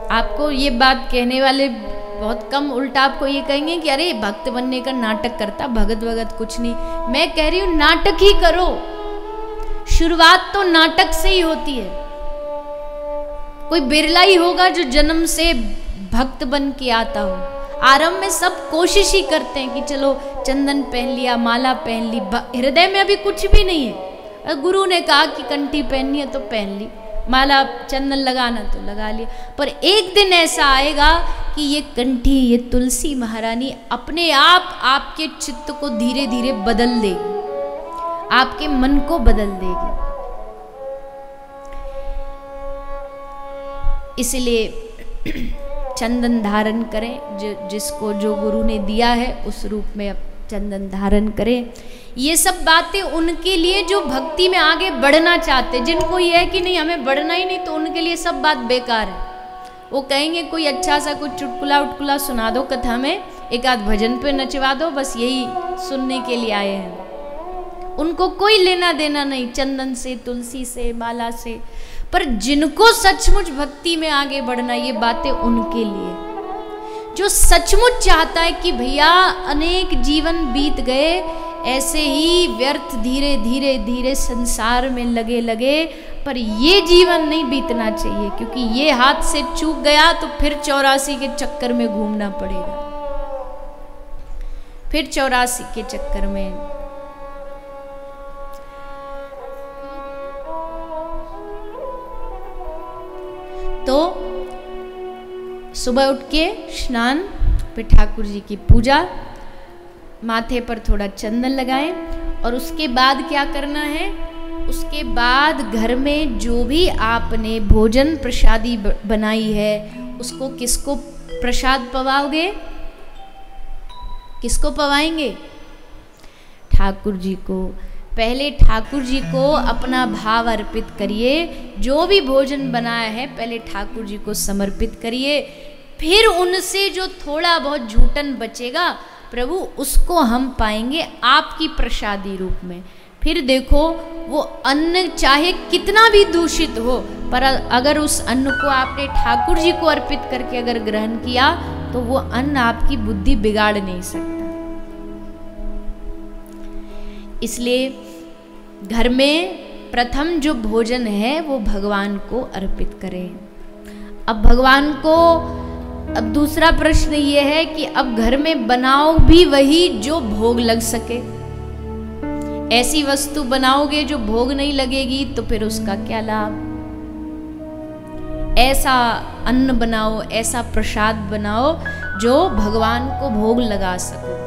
आपको ये बात कहने वाले बहुत कम, उल्टा आपको ये कहेंगे कि अरे भक्त बनने का नाटक करता, भगत भगत कुछ नहीं। मैं कह रही हूं नाटक ही करो, शुरुआत तो नाटक से ही होती है। कोई बिरला ही होगा जो जन्म से भक्त बन के आता हो। आरंभ में सब कोशिश ही करते हैं कि चलो चंदन पहन लिया, माला पहन ली, हृदय में अभी कुछ भी नहीं है। गुरु ने कहा कि कंठी पहननी है तो पहन ली, माला चंदन लगाना तो लगा लिया। पर एक दिन ऐसा आएगा कि ये कंठी, ये तुलसी महारानी अपने आप आपके चित्त को धीरे धीरे बदल देगी, आपके मन को बदल देगी। इसलिए चंदन धारण करें, जिसको जो गुरु ने दिया है उस रूप में अब चंदन धारण करें। ये सब बातें उनके लिए जो भक्ति में आगे बढ़ना चाहते, जिनको ये है कि नहीं हमें बढ़ना ही नहीं, तो उनके लिए सब बात बेकार है। वो कहेंगे कोई अच्छा सा कुछ चुटकुला उटकुला सुना दो कथा में, एक आध भजन पे नचवा दो, बस यही सुनने के लिए आए हैं। उनको कोई लेना देना नहीं चंदन से, तुलसी से, माला से। पर जिनको सचमुच भक्ति में आगे बढ़ना, ये बातें उनके लिए। जो सचमुच चाहता है कि भैया अनेक जीवन बीत गए, ऐसे ही व्यर्थ धीरे धीरे धीरे संसार में लगे लगे, पर ये जीवन नहीं बीतना चाहिए, क्योंकि ये हाथ से चूक गया तो फिर 84 के चक्कर में घूमना पड़ेगा, फिर 84 के चक्कर में। तो सुबह उठ के स्नान, फिर ठाकुर जी की पूजा, माथे पर थोड़ा चंदन लगाएं, और उसके बाद क्या करना है, उसके बाद घर में जो भी आपने भोजन प्रसादी बनाई है उसको किसको प्रसाद पवाओगे, किसको पवाएंगे? ठाकुर जी को। पहले ठाकुर जी को अपना भाव अर्पित करिए, जो भी भोजन बनाया है पहले ठाकुर जी को समर्पित करिए, फिर उनसे जो थोड़ा बहुत झूठन बचेगा प्रभु उसको हम पाएंगे आपकी प्रसादी रूप में। फिर देखो वो अन्न चाहे कितना भी दूषित हो, पर अगर उस अन्न को आपने ठाकुर जी को अर्पित करके अगर ग्रहण किया तो वो अन्न आपकी बुद्धि बिगाड़ नहीं सकता। इसलिए घर में प्रथम जो भोजन है वो भगवान को अर्पित करें। अब भगवान को, अब दूसरा प्रश्न ये है कि अब घर में बनाओ भी वही जो भोग लग सके। ऐसी वस्तु बनाओगे जो भोग नहीं लगेगी तो फिर उसका क्या लाभ। ऐसा अन्न बनाओ, ऐसा प्रसाद बनाओ जो भगवान को भोग लगा सको।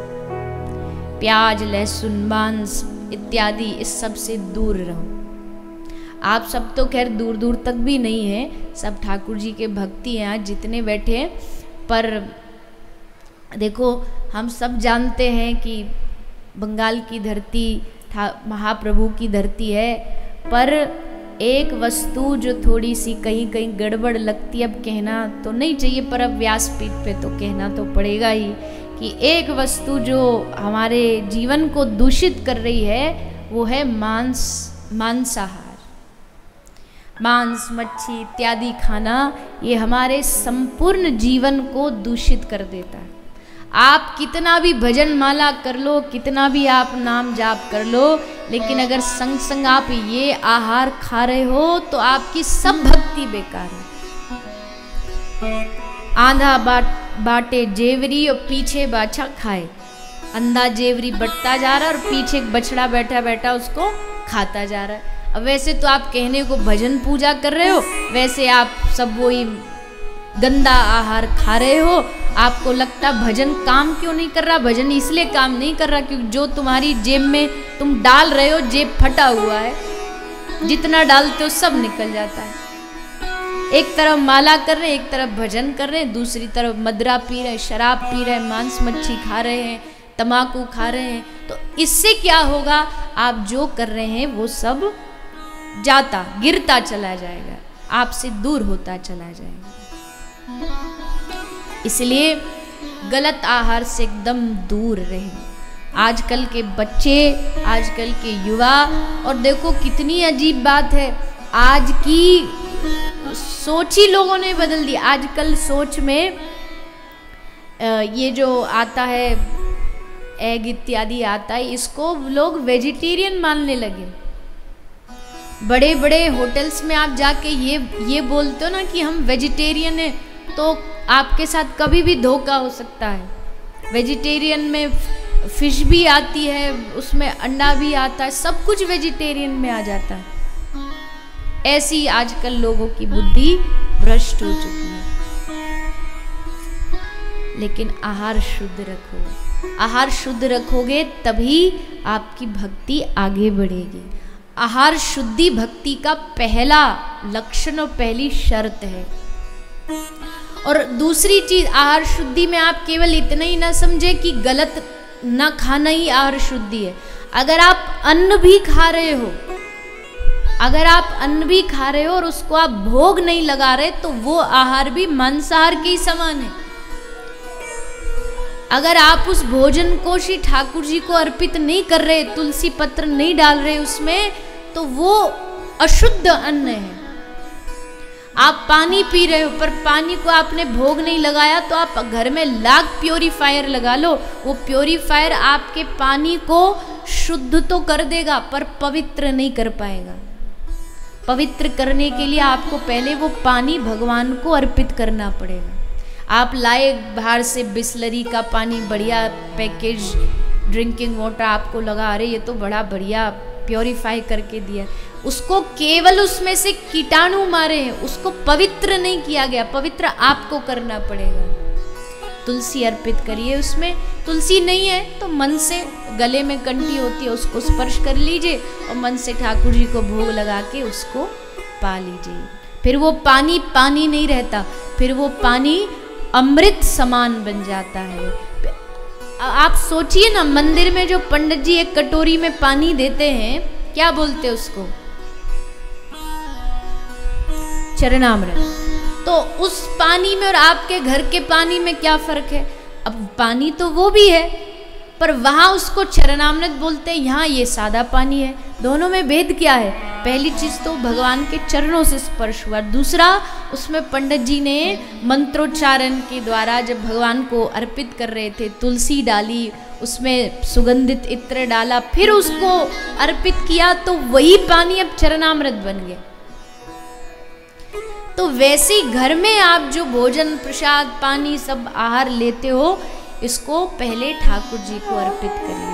प्याज, लहसुन, मांस इत्यादि इस सब से दूर रहो। आप सब तो खैर दूर दूर तक भी नहीं है, सब ठाकुर जी के भक्ति हैं आज जितने बैठे हैं। पर देखो हम सब जानते हैं कि बंगाल की धरती महाप्रभु की धरती है, पर एक वस्तु जो थोड़ी सी कहीं कहीं गड़बड़ लगती है, अब कहना तो नहीं चाहिए पर अब व्यासपीठ पे तो कहना तो पड़ेगा ही, कि एक वस्तु जो हमारे जीवन को दूषित कर रही है वो है मांसाहार। मांस, मच्छी इत्यादि खाना ये हमारे संपूर्ण जीवन को दूषित कर देता है। आप कितना भी भजन माला कर लो, कितना भी आप नाम जाप कर लो, लेकिन अगर संग संग आप ये आहार खा रहे हो तो आपकी सब भक्ति बेकार है। आंधा बाटे जेवरी और पीछे बाछा खाए। अंधा जेवरी बटता जा रहा है और पीछे एक बछड़ा बैठा बैठा उसको खाता जा रहा है। अब वैसे तो आप कहने को भजन पूजा कर रहे हो, वैसे आप सब वही गंदा आहार खा रहे हो। आपको लगता भजन काम क्यों नहीं कर रहा? भजन इसलिए काम नहीं कर रहा क्योंकि जो तुम्हारी जेब में तुम डाल रहे हो जेब फटा हुआ है, जितना डालते हो सब निकल जाता है। एक तरफ माला कर रहे हैं, एक तरफ भजन कर रहे हैं, दूसरी तरफ मदरा पी रहे हैं, शराब पी रहे हैं, मांस मच्छी खा रहे हैं, तम्बाकू खा रहे हैं। तो इससे क्या होगा? आप जो कर रहे हैं वो सब जाता गिरता चला जाएगा, आपसे दूर होता चला जाएगा। इसलिए गलत आहार से एकदम दूर रहें। आजकल के बच्चे, आजकल के युवा, और देखो कितनी अजीब बात है, आज की सोच ही लोगों ने बदल दी। आजकल सोच में ये जो आता है एग इत्यादि आता है, इसको लोग वेजिटेरियन मानने लगे। बड़े बड़े होटल्स में आप जाके ये बोलते हो ना कि हम वेजिटेरियन हैं, तो आपके साथ कभी भी धोखा हो सकता है। वेजिटेरियन में फिश भी आती है, उसमें अंडा भी आता है, सब कुछ वेजिटेरियन में आ जाता है। ऐसी आजकल लोगों की बुद्धि भ्रष्ट हो चुकी है। लेकिन आहार शुद्ध रखो, आहार शुद्ध रखोगे तभी आपकी भक्ति आगे बढ़ेगी। आहार शुद्धि भक्ति का पहला लक्षण और पहली शर्त है। और दूसरी चीज, आहार शुद्धि में आप केवल इतना ही ना समझे कि गलत ना खाना ही आहार शुद्धि है। अगर आप अन्न भी खा रहे हो, अगर आप अन्न भी खा रहे हो और उसको आप भोग नहीं लगा रहे, तो वो आहार भी मांसाहार के ही समान है। अगर आप उस भोजन को श्री ठाकुर जी को अर्पित नहीं कर रहे, तुलसी पत्र नहीं डाल रहे उसमें, तो वो अशुद्ध अन्न है। आप पानी पी रहे हो पर पानी को आपने भोग नहीं लगाया, तो आप घर में लाख प्योरीफायर लगा लो, वो प्योरीफायर आपके पानी को शुद्ध तो कर देगा पर पवित्र नहीं कर पाएगा। पवित्र करने के लिए आपको पहले वो पानी भगवान को अर्पित करना पड़ेगा। आप लाए बाहर से बिस्लरी का पानी, बढ़िया पैकेज ड्रिंकिंग वाटर आपको लगा रहे, ये तो बड़ा बढ़िया प्योरीफाई करके दिया, उसको केवल उसमें से कीटाणु मारे हैं, उसको पवित्र नहीं किया गया। पवित्र आपको करना पड़ेगा। तुलसी अर्पित करिए, उसमें तुलसी नहीं है तो मन से, गले में कंठी होती है उसको स्पर्श कर लीजिए और मन से ठाकुर जी को भोग लगा के उसको पा लीजिए। फिर वो पानी पानी नहीं रहता, फिर वो पानी अमृत समान बन जाता है। आप सोचिए ना, मंदिर में जो पंडित जी एक कटोरी में पानी देते हैं, क्या बोलते हैं उसको? चरणामृत। तो उस पानी में और आपके घर के पानी में क्या फर्क है? अब पानी तो वो भी है, पर वहां उसको चरणामृत बोलते हैं, यहाँ ये सादा पानी है। दोनों में भेद क्या है? पहली चीज तो भगवान के चरणों से स्पर्श हुआ, दूसरा उसमें पंडित जी ने मंत्रोच्चारण के द्वारा जब भगवान को अर्पित कर रहे थे, तुलसी डाली, उसमें सुगंधित इत्र डाला, फिर उसको अर्पित किया, तो वही पानी अब चरणामृत बन गया। तो वैसे ही घर में आप जो भोजन प्रसाद पानी सब आहार लेते हो, इसको पहले ठाकुर जी को अर्पित करिए।